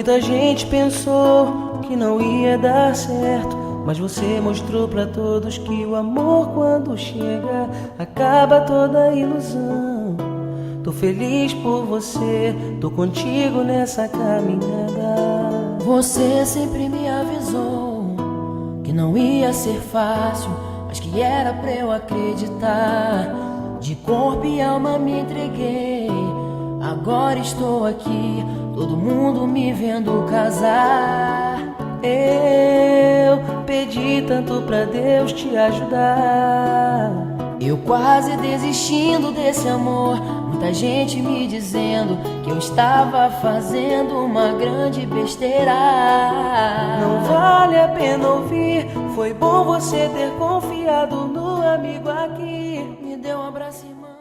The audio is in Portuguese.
Muita gente pensou que não ia dar certo, mas você mostrou pra todos que o amor, quando chega, acaba toda ilusão. Tô feliz por você, tô contigo nessa caminhada. Você sempre me avisou que não ia ser fácil, mas que era pra eu acreditar. De corpo e alma me entreguei, agora estou aqui, todo mundo me vendo casar. Eu pedi tanto pra Deus te ajudar, eu quase desistindo desse amor, muita gente me dizendo que eu estava fazendo uma grande besteira. não vale a pena ouvir, foi bom você ter confiado no amigo aqui. Me deu um abraço, irmão.